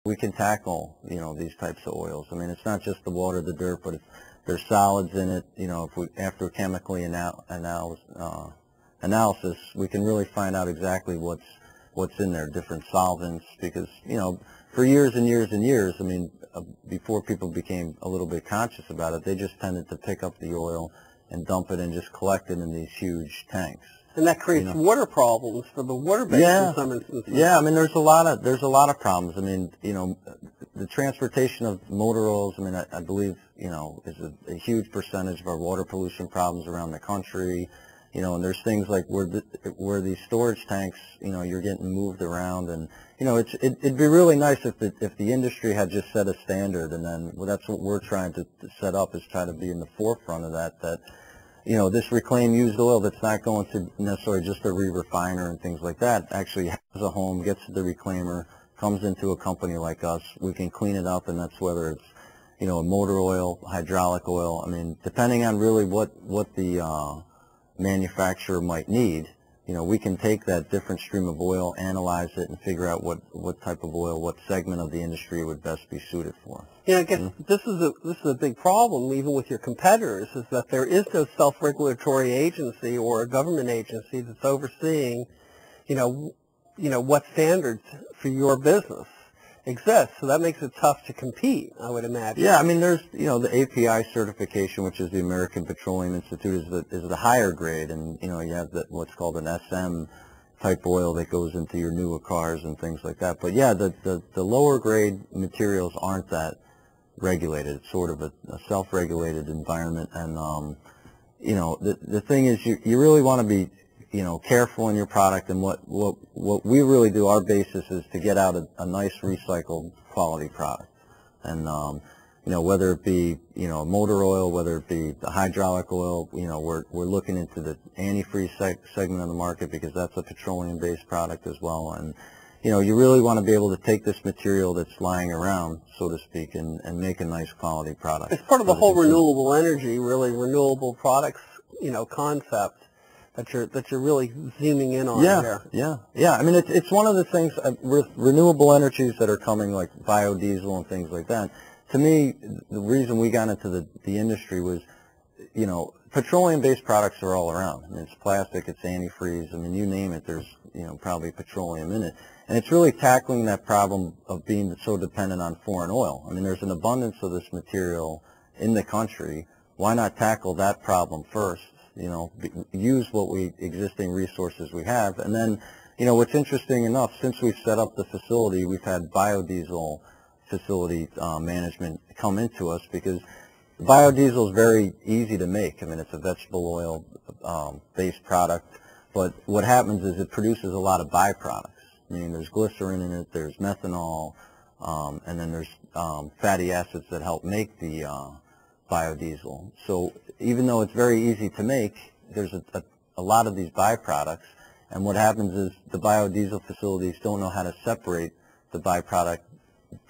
we can tackle, these types of oils. I mean, it's not just the water, the dirt, but there's solids in it. If we, after chemically analysis, we can really find out exactly what's in there, different solvents, because, for years and years and years, I mean, before people became a little bit conscious about it, they just tended to pick up the oil and dump it and just collect it in these huge tanks. And that creates water problems for the water base in some instances. Yeah, I mean, there's a lot of problems. I mean, the transportation of motor oils, I mean, I believe, is a huge percentage of our water pollution problems around the country. And there's things like where these storage tanks, you're getting moved around, and it'd be really nice if the industry had just set a standard, and then that's what we're trying to set up, is try to be in the forefront of that. This reclaimed used oil that's not going to necessarily just a re-refiner and things like that actually has a home, gets to the reclaimer, comes into a company like us. We can clean it up, and that's whether it's a motor oil, hydraulic oil. I mean, depending on really what the manufacturer might need, we can take that different stream of oil, analyze it, and figure out what type of oil, what segment of the industry would best be suited for. Yeah, I guess this is a big problem, even with your competitors, is that there is no self-regulatory agency or a government agency that's overseeing, what standards for your business exist. So that makes it tough to compete, I would imagine. Yeah, I mean, there's, the API certification, which is the American Petroleum Institute, is the higher grade, and, you have what's called an SM type oil that goes into your newer cars and things like that. But yeah, the lower grade materials aren't that regulated. It's sort of a self-regulated environment, and, the thing is, you really want to be, careful in your product, and what we really do, our basis is to get out a nice recycled quality product. And, whether it be, motor oil, whether it be the hydraulic oil, we're looking into the antifreeze segment of the market, because that's a petroleum-based product as well. And, you really want to be able to take this material that's lying around, so to speak, and make a nice quality product. It's part of the whole renewable energy, really, renewable products, concept that you're really zooming in on here. Yeah. I mean, it's one of the things with renewable energies that are coming, like biodiesel and things like that. To me, the reason we got into the industry was, petroleum-based products are all around. I mean, it's plastic, it's antifreeze. I mean, you name it, there's, probably petroleum in it. And it's really tackling that problem of being so dependent on foreign oil. I mean, there's an abundance of this material in the country. Why not tackle that problem first? Use existing resources we have. And then, what's interesting enough, since we've set up the facility, we've had biodiesel facility management come into us, because biodiesel is very easy to make. I mean, it's a vegetable oil based product, but what happens is it produces a lot of byproducts. I mean, there's glycerin in it, there's methanol, and then there's fatty acids that help make the biodiesel. So even though it's very easy to make, there's a lot of these byproducts, and what happens is the biodiesel facilities don't know how to separate the byproduct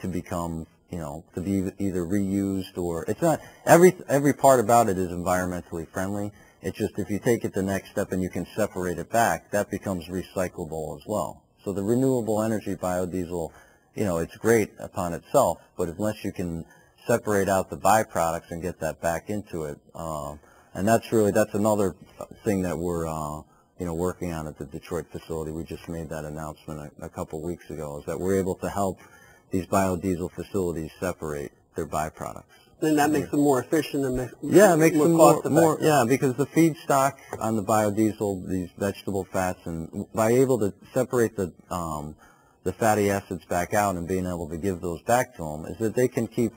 to become, to be either reused, or it's not, every part about it is environmentally friendly. It's just if you take it the next step and you can separate it back, that becomes recyclable as well. So the renewable energy biodiesel, it's great upon itself, but unless you can separate out the byproducts and get that back into it, and that's another thing that we're working on at the Detroit facility. We just made that announcement a couple weeks ago, is that we're able to help these biodiesel facilities separate their byproducts. Then that makes them more efficient and makes them more more, because the feedstock on the biodiesel, these vegetable fats, and by able to separate the fatty acids back out and being able to give those back to them, is that they can keep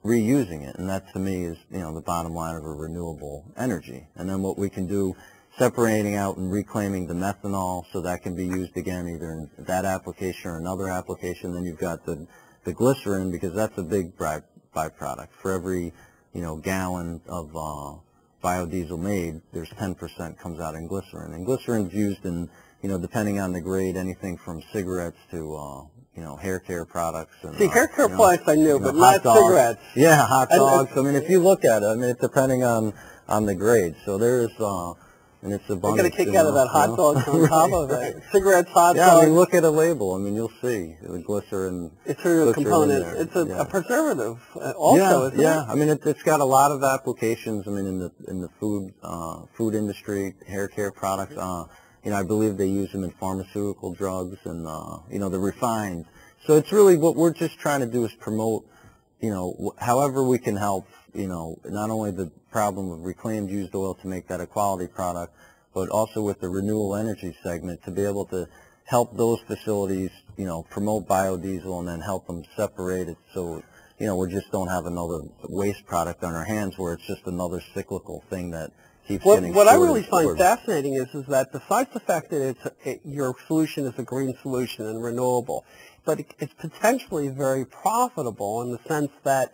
reusing it, and that to me is the bottom line of a renewable energy. And then what we can do, separating out and reclaiming the methanol, so that can be used again either in that application or another application. Then you've got the glycerin, because that's a big byproduct. For every gallon of biodiesel made, there's 10% comes out in glycerin, and glycerin's used in depending on the grade, anything from cigarettes to hair care products. And, see, hair care products I knew, but not cigarettes. Yeah, hot dogs. I mean, if you look at it, I mean, it's depending on the grade. So there's and it's I abundant. got a kick out of that hot dogs on top of it. Cigarettes, hot Yeah, dogs. I mean, look at a label. I mean, you'll see the glycerin. It's a component. It's a preservative also, isn't it? Yeah, I mean, it's got a lot of applications. I mean, in the food industry, hair care products. I believe they use them in pharmaceutical drugs and the refined. So it's really what we're just trying to do is promote, however we can help, not only the problem of reclaimed used oil to make that a quality product, but also with the renewable energy segment to be able to help those facilities, promote biodiesel and then help them separate it so, we just don't have another waste product on our hands where it's just another cyclical thing that keeps getting What I really find fascinating is that besides the fact that your solution is a green solution and renewable, but it's potentially very profitable in the sense that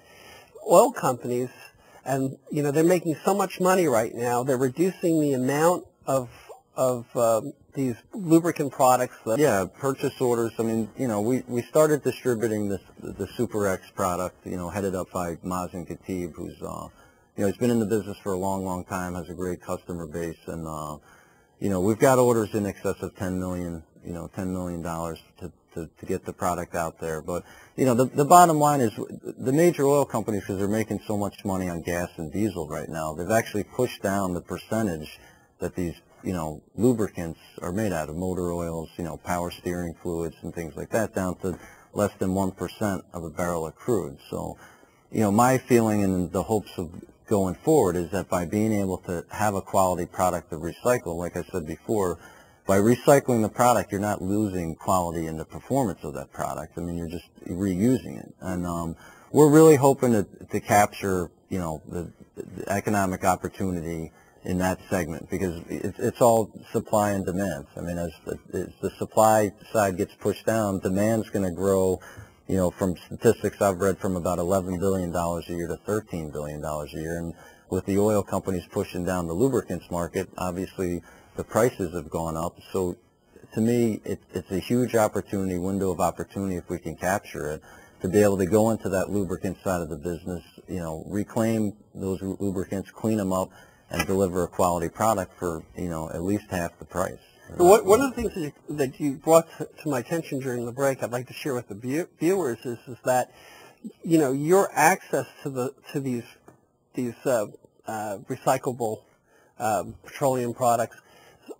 oil companies, and they're making so much money right now, they're reducing the amount of these lubricant products. Purchase orders. I mean, we started distributing the Super X product, headed up by Mazen Khatib, who's he's been in the business for a long, long time, has a great customer base, and we've got orders in excess of $10 million to get the product out there. But the bottom line is the major oil companies, because they're making so much money on gas and diesel right now, they've actually pushed down the percentage that these lubricants are made out of, motor oils, power steering fluids and things like that, down to less than 1% of a barrel of crude. So my feeling and the hopes of going forward is that by being able to have a quality product to recycle, like I said before, by recycling the product, you're not losing quality in the performance of that product. I mean, you're just reusing it. And we're really hoping to capture, the economic opportunity in that segment, because it's all supply and demand. I mean, as the supply side gets pushed down, demand's going to grow, from statistics I've read, from about $11 billion a year to $13 billion a year. And with the oil companies pushing down the lubricants market, obviously the prices have gone up. So to me, it's a huge opportunity, window of opportunity, if we can capture it, to be able to go into that lubricant side of the business, reclaim those lubricants, clean them up, and deliver a quality product for, at least half the price. One of the things that you brought to my attention during the break, I'd like to share with the viewers, is that, your access to these recyclable petroleum products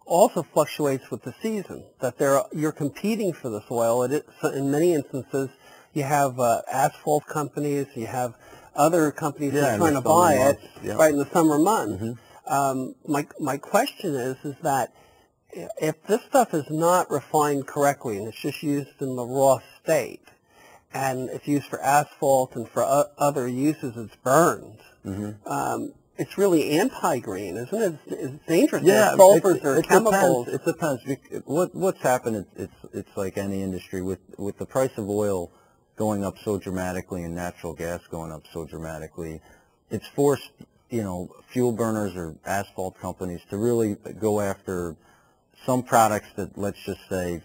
also fluctuates with the season. That you're competing for this oil. In many instances, you have asphalt companies, you have other companies that are trying to buy it right in the summer months. Mm-hmm. My question is that if this stuff is not refined correctly and it's just used in the raw state, and it's used for asphalt and for other uses, it's burned. Mm-hmm. It's really anti-green, isn't it? It's dangerous. Yeah, sulfurs or chemicals. It depends. What's happened? It's like any industry with the price of oil going up so dramatically and natural gas going up so dramatically. It's forced, fuel burners or asphalt companies to really go after some products that, let's just say,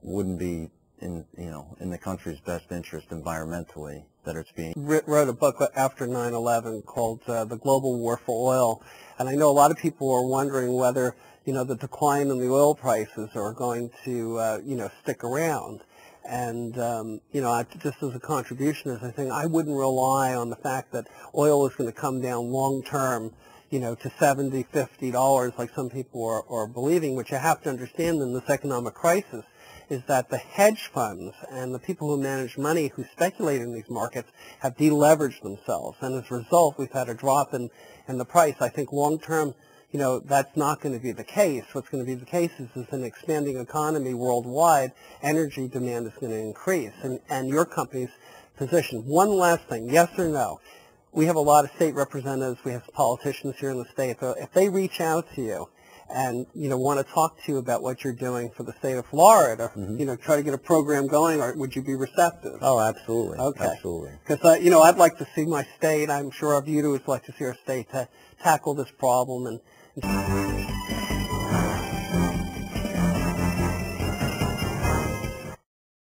wouldn't be in the country's best interest environmentally, that it's being. Wrote a book after 9/11 called The Global War for Oil, and I know a lot of people are wondering whether, the decline in the oil prices are going to, stick around. And, just as a contribution, as I think, I wouldn't rely on the fact that oil is going to come down long term, to $70, $50, like some people are believing, which you have to understand in this economic crisis, is that the hedge funds and the people who manage money, who speculate in these markets, have deleveraged themselves. And as a result, we've had a drop in the price. I think long term, that's not going to be the case. What's going to be the case is an expanding economy worldwide, energy demand is going to increase. And your company's position. One last thing, yes or no? We have a lot of state representatives, we have politicians here in the state. If they reach out to you and, want to talk to you about what you're doing for the state of Florida, mm-hmm. Try to get a program going, or would you be receptive? Oh, absolutely. Okay. Absolutely. Because, I'd like to see my state, I'm sure our viewers would like to see our state tackle this problem. And